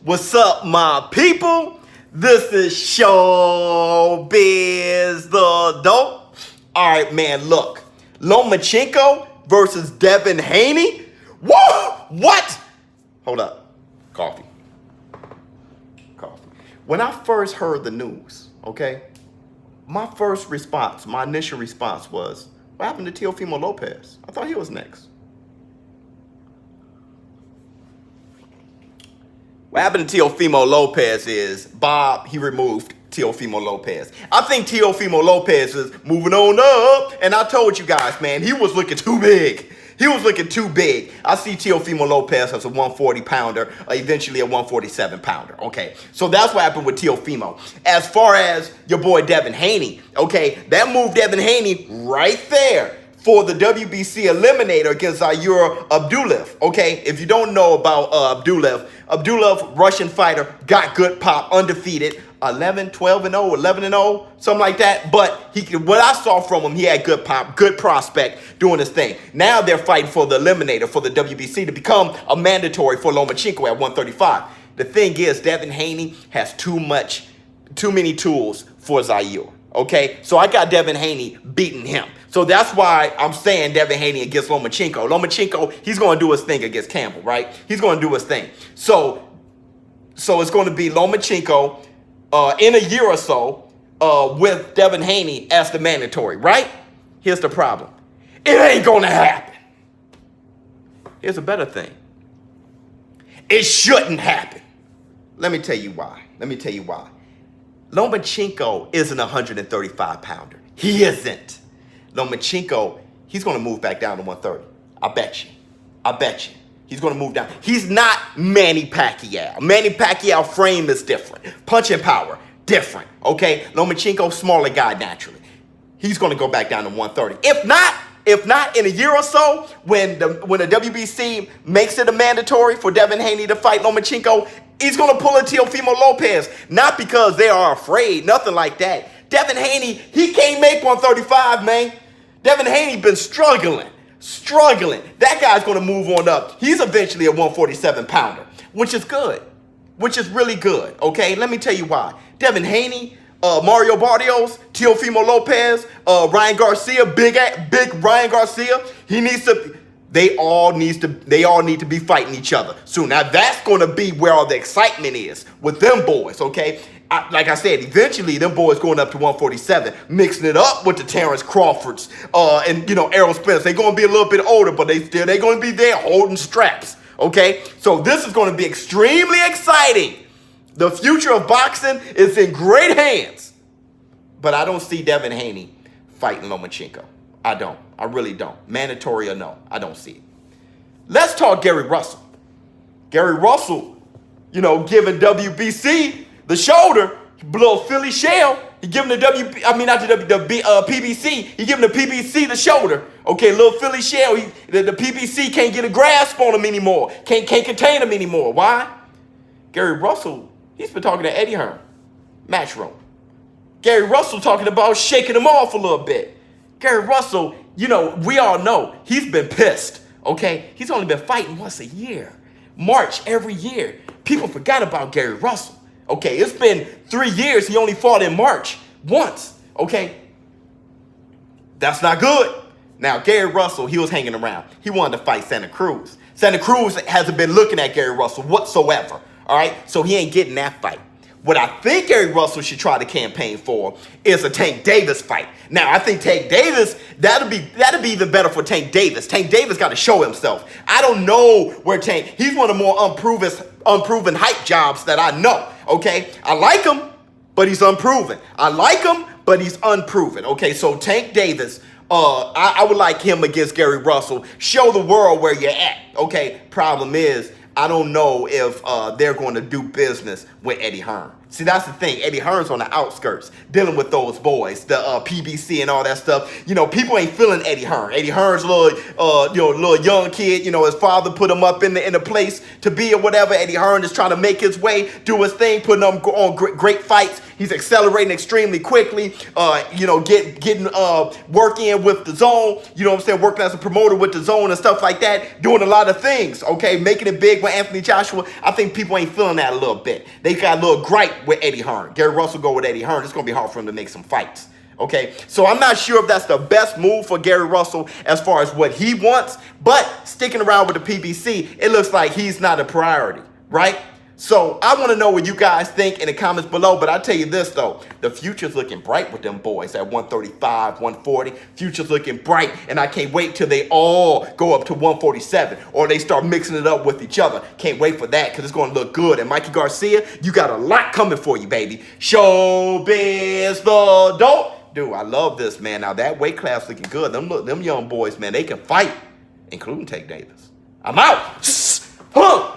What's up, my people? This is ShowBizz the Dope. All right, man, look. Lomachenko versus Devin Haney? Whoa! What? Hold up. Coffee. When I first heard the news, okay, my initial response was, what happened to Teofimo Lopez? I thought he was next. What happened to Teofimo Lopez is Bob, he removed Teofimo Lopez. I think Teofimo Lopez is moving on up. And I told you guys, man, he was looking too big. He was looking too big. I see Teofimo Lopez as a 140-pounder, eventually a 147-pounder. Okay, so that's what happened with Teofimo. As far as your boy Devin Haney, okay, that moved Devin Haney right there for the WBC eliminator against Zaire Abdullaev. Okay, if you don't know about Abdullaev, Russian fighter, got good pop, undefeated, 11, 12 and 0, 11 and 0, something like that. But what I saw from him, he had good pop, good prospect doing his thing. Now they're fighting for the eliminator for the WBC to become a mandatory for Lomachenko at 135. The thing is, Devin Haney has too many tools for Zaire. Okay, so I got Devin Haney beating him. So that's why I'm saying Devin Haney against Lomachenko. Lomachenko, he's going to do his thing against Campbell, right? He's going to do his thing. So it's going to be Lomachenko in a year or so with Devin Haney as the mandatory, right? Here's the problem. It ain't going to happen. Here's a better thing. It shouldn't happen. Let me tell you why. Lomachenko isn't a 135-pounder. He isn't. Lomachenko, he's going to move back down to 130. I bet you. He's going to move down. He's not Manny Pacquiao. Manny Pacquiao frame is different. Punching power, different. Okay? Lomachenko, smaller guy naturally. He's going to go back down to 130. If not, in a year or so, when the WBC makes it a mandatory for Devin Haney to fight Lomachenko, he's going to pull a Teofimo Lopez. Not because they are afraid, nothing like that. Devin Haney, he can't make 135, man. Devin Haney been struggling. That guy's going to move on up. He's eventually a 147-pounder, which is good, which is really good, okay? Let me tell you why. Devin Haney, Mario Barrios, Teofimo Lopez, Ryan Garcia, big Ryan Garcia, they all need to be fighting each other soon. Now, that's going to be where all the excitement is with them boys, okay? Like I said, eventually them boys going up to 147, mixing it up with the Terrence Crawfords and, Errol Spence. They're going to be a little bit older, but they're going to be there holding straps, okay? So this is going to be extremely exciting. The future of boxing is in great hands. But I don't see Devin Haney fighting Lomachenko. I don't. I really don't. Mandatory or no, I don't see it. Let's talk Gary Russell. Gary Russell, giving WBC the shoulder, little Philly shell. He giving the PBC. He giving the PBC the shoulder. Okay, little Philly shell. The PBC can't get a grasp on him anymore. Can't contain him anymore. Why? Gary Russell, he's been talking to Eddie Hearn, Matchroom. Gary Russell talking about shaking him off a little bit. Gary Russell, we all know he's been pissed. Okay, he's only been fighting once a year, March every year. People forgot about Gary Russell. Okay, it's been 3 years. He only fought in March once. Okay, that's not good. Now, Gary Russell, he was hanging around. He wanted to fight Santa Cruz. Santa Cruz hasn't been looking at Gary Russell whatsoever. All right, so he ain't getting that fight. What I think Gary Russell should try to campaign for is a Tank Davis fight. Now, I think Tank Davis, that'll be even better for Tank Davis. Tank Davis got to show himself. I don't know where he's one of the more unproven hype jobs that I know, okay? I like him, but he's unproven. Okay, so Tank Davis, I would like him against Gary Russell. Show the world where you're at, okay? Problem is, I don't know if they're going to do business with Eddie Hearn. See, that's the thing. Eddie Hearn's on the outskirts, dealing with those boys, the PBC and all that stuff. You know, people ain't feeling Eddie Hearn. Eddie Hearn's a little young kid. You know, his father put him up in the place to be or whatever. Eddie Hearn is trying to make his way, do his thing, putting on great fights. He's accelerating extremely quickly. You know, getting work in with the zone. You know what I'm saying? Working as a promoter with the zone and stuff like that. Doing a lot of things. Okay, making it big with Anthony Joshua. I think people ain't feeling that a little bit. They got a little gripe with Eddie Hearn. Gary Russell go with Eddie Hearn. It's going to be hard for him to make some fights. Okay, so I'm not sure if that's the best move for Gary Russell as far as what he wants, but sticking around with the PBC, it looks like he's not a priority, right? So I want to know what you guys think in the comments below, but I'll tell you this though, the future's looking bright with them boys at 135, 140. Future's looking bright, and I can't wait till they all go up to 147 or they start mixing it up with each other. Can't wait for that because it's going to look good. And Mikey Garcia, you got a lot coming for you, baby. ShowBizz the dope. Dude, I love this, man. Now that weight class looking good. Them young boys, man, they can fight, including Tank Davis. I'm out. Huh.